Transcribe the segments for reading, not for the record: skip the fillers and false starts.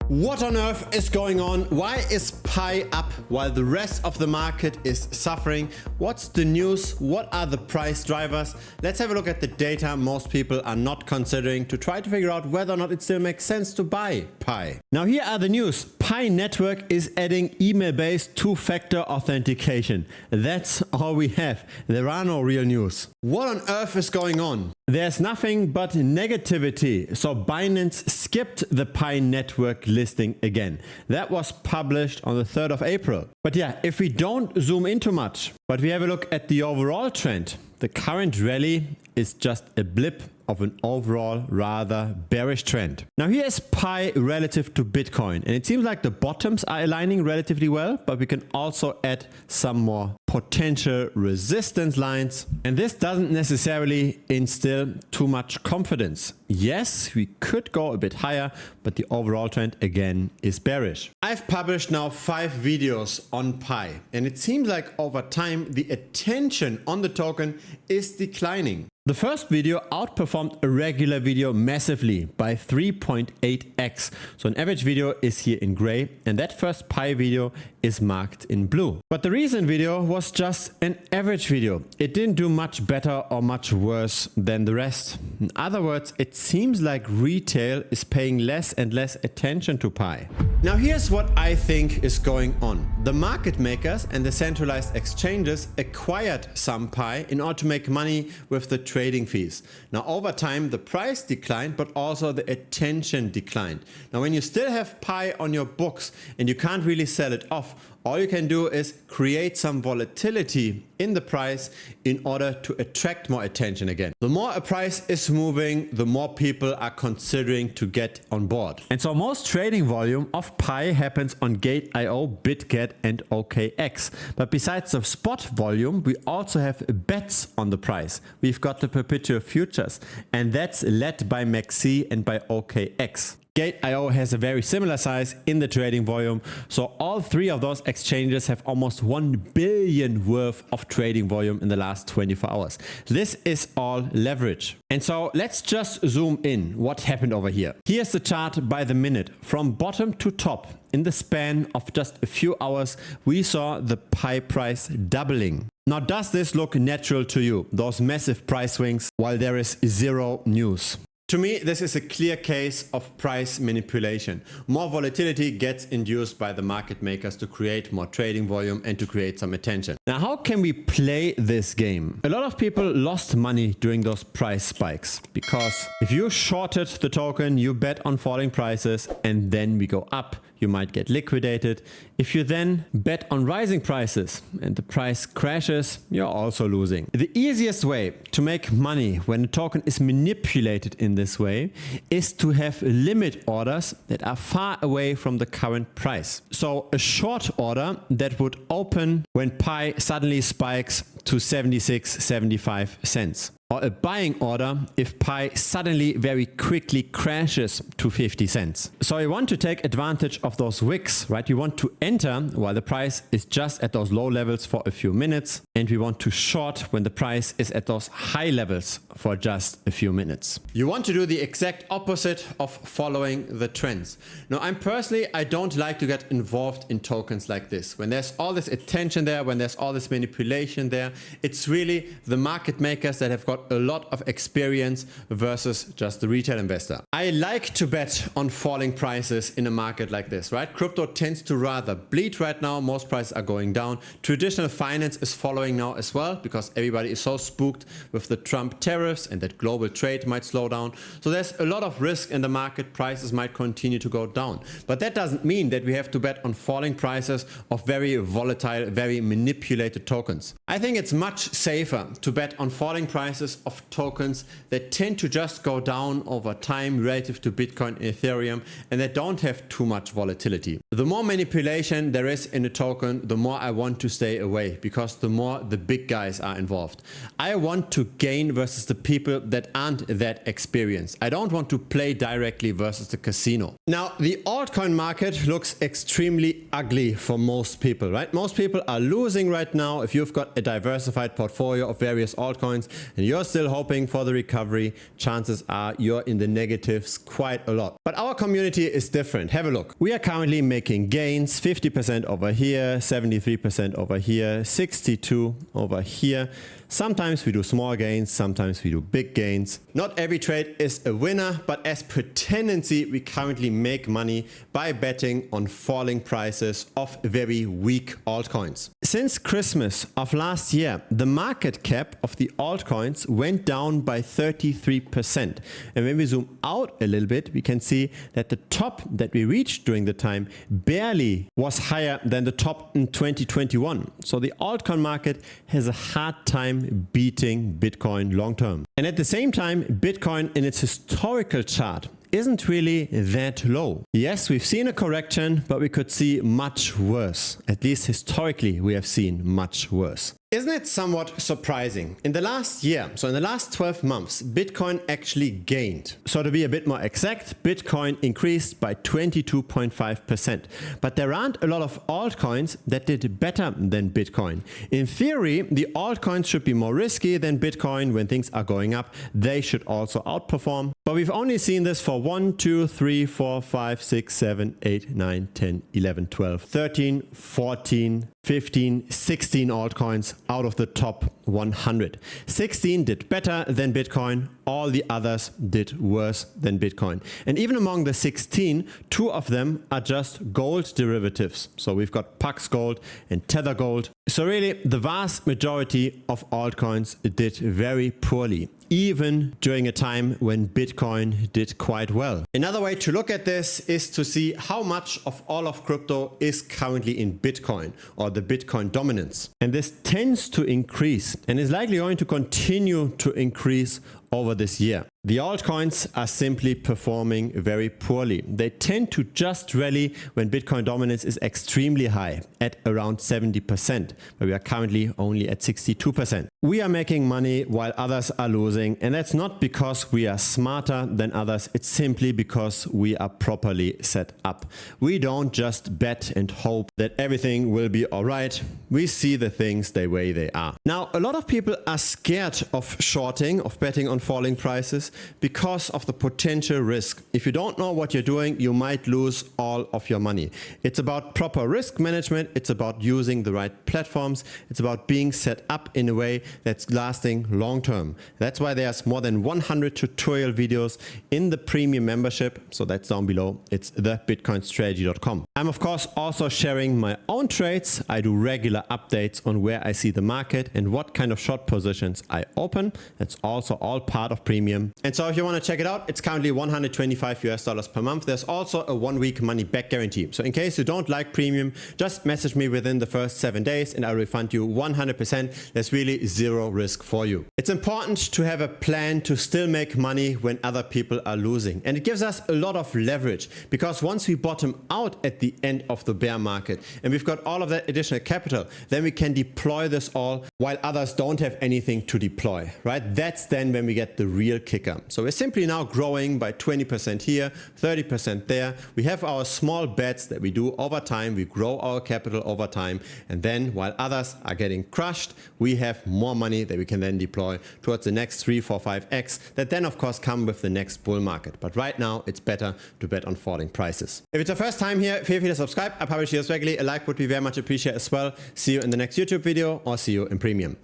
What on earth is going on? Why is Pi up while the rest of the market is suffering? What's the news? What are the price drivers? Let's have a look at the data most people are not considering to try to figure out whether or not it still makes sense to buy Pi. Now here are the news. Pi network is adding email-based two-factor authentication. That's all we have. There are no real news. What on earth is going on? There's nothing but negativity. So Binance skipped the Pi network listing again. That was published on the 3rd of April. But yeah, if we don't zoom into much, but we have a look at the overall trend, the current rally is just a blip of an overall rather bearish trend. Now here's Pi relative to Bitcoin, and it seems like the bottoms are aligning relatively well, but we can also add some more potential resistance lines, and this doesn't necessarily instill too much confidence. Yes, we could go a bit higher, but the overall trend again is bearish. I've published now 5 videos on Pi, and it seems like over time the attention on the token is declining. The first video outperformed a regular video massively by 3.8x. So an average video is here in gray, and that first Pi video is marked in blue. But the recent video was just an average video. It didn't do much better or much worse than the rest. In other words, it seems like retail is paying less and less attention to Pi. Now here's what I think is going on. The market makers and the centralized exchanges acquired some Pi in order to make money with the trading fees. Now over time the price declined, but also the attention declined. Now when you still have Pi on your books and you can't really sell it off, all you can do is create some volatility in the price in order to attract more attention again. The more a price is moving, the more people are considering to get on board. And so most trading volume of Pi happens on Gate.io, BitGet and OKX. But besides the spot volume, we also have bets on the price. We've got the perpetual futures, and that's led by MEXC and by OKX. Gate.io has a very similar size in the trading volume, so all 3 of those exchanges have almost 1 billion worth of trading volume in the last 24 hours. This is all leverage. And so let's just zoom in what happened over here. Here's the chart by the minute. From bottom to top, in the span of just a few hours, we saw the Pi price doubling. Now, does this look natural to you? Those massive price swings while there is zero news? To me, this is a clear case of price manipulation. More volatility gets induced by the market makers to create more trading volume and to create some attention. Now, how can we play this game? A lot of people lost money during those price spikes because if you shorted the token, you bet on falling prices and then we go up, you might get liquidated. If you then bet on rising prices and the price crashes, you're also losing. The easiest way to make money when a token is manipulated in this way is to have limit orders that are far away from the current price. So a short order that would open when Pi suddenly spikes to 76-75 cents. Or a buying order if Pi suddenly very quickly crashes to 50 cents. So you want to take advantage of those wicks, right? You want to enter while the price is just at those low levels for a few minutes, and we want to short when the price is at those high levels for just a few minutes. You want to do the exact opposite of following the trends. Now, I don't like to get involved in tokens like this. When there's all this attention there, when there's all this manipulation there, it's really the market makers that have got a lot of experience versus just the retail investor. I like to bet on falling prices in a market like this, right? Crypto tends to rather bleed right now. Most prices are going down. Traditional finance is following now as well because everybody is so spooked with the Trump tariffs and that global trade might slow down. So there's a lot of risk in the market. Prices might continue to go down. But that doesn't mean that we have to bet on falling prices of very volatile, very manipulated tokens. I think it's much safer to bet on falling prices of tokens that tend to just go down over time relative to Bitcoin and Ethereum and that don't have too much volatility. The more manipulation there is in a token, the more I want to stay away because the more the big guys are involved. I want to gain versus the people that aren't that experienced. I don't want to play directly versus the casino. Now, the altcoin market looks extremely ugly for most people, right? Most people are losing right now. If you've got a diversified portfolio of various altcoins and you're you're still hoping for the recovery, chances are you're in the negatives quite a lot. But our community is different. Have a look. We are currently making gains, 50% over here, 73% over here, 62 over here. Sometimes we do small gains, sometimes we do big gains. Not every trade is a winner, but as per tendency, we currently make money by betting on falling prices of very weak altcoins. Since Christmas of last year, the market cap of the altcoins went down by 33%. And when we zoom out a little bit, we can see that the top that we reached during the time barely was higher than the top in 2021. So the altcoin market has a hard time beating Bitcoin long term. And at the same time, Bitcoin in its historical chart isn't really that low. Yes, we've seen a correction, but we could see much worse. At least historically, we have seen much worse. Isn't it somewhat surprising? In the last year, so in the last 12 months, Bitcoin actually gained. So to be a bit more exact, Bitcoin increased by 22.5%. But there aren't a lot of altcoins that did better than Bitcoin. In theory, the altcoins should be more risky than Bitcoin. When things are going up, they should also outperform. But we've only seen this for 1, 2, 3, 4, 5, 6, 7, 8, 9, 10, 11, 12, 13, 14, 15, 16 altcoins out of the top 100. 16 did better than Bitcoin. All the others did worse than Bitcoin. And even among the 16, 2 of them are just gold derivatives. So we've got Pax Gold and Tether Gold. So really, the vast majority of altcoins did very poorly, even during a time when Bitcoin did quite well. Another way to look at this is to see how much of all of crypto is currently in Bitcoin, or the Bitcoin dominance. And this tends to increase and is likely going to continue to increase over this year. The altcoins are simply performing very poorly. They tend to just rally when Bitcoin dominance is extremely high at around 70%, but we are currently only at 62%. We are making money while others are losing, and that's not because we are smarter than others, it's simply because we are properly set up. We don't just bet and hope that everything will be alright. We see the things the way they are. Now, a lot of people are scared of shorting, of betting on falling prices, because of the potential risk. If you don't know what you're doing, you might lose all of your money. It's about proper risk management. It's about using the right platforms. It's about being set up in a way that's lasting long term. That's why there's more than 100 tutorial videos in the premium membership. So that's down below. It's thebitcoinstrategy.com. I'm of course also sharing my own trades. I do regular updates on where I see the market and what kind of short positions I open. That's also all part of premium. And so if you want to check it out, it's currently $125 per month. There's also a 1-week money back guarantee. So in case you don't like premium, just message me within the first 7 days and I'll refund you 100%. There's really zero risk for you. It's important to have a plan to still make money when other people are losing. And it gives us a lot of leverage, because once we bottom out at the end of the bear market and we've got all of that additional capital, then we can deploy this all while others don't have anything to deploy, right? That's then when we get the real kicker. So we're simply now growing by 20% here, 30% there. We have our small bets that we do over time. We grow our capital over time. And then while others are getting crushed, we have more money that we can then deploy towards the next 3, 4, 5x that then of course come with the next bull market. But right now it's better to bet on falling prices. If it's your first time here, feel free to subscribe. I publish videos regularly. A like would be very much appreciated as well. See you in the next YouTube video or see you in premium.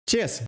Cheers.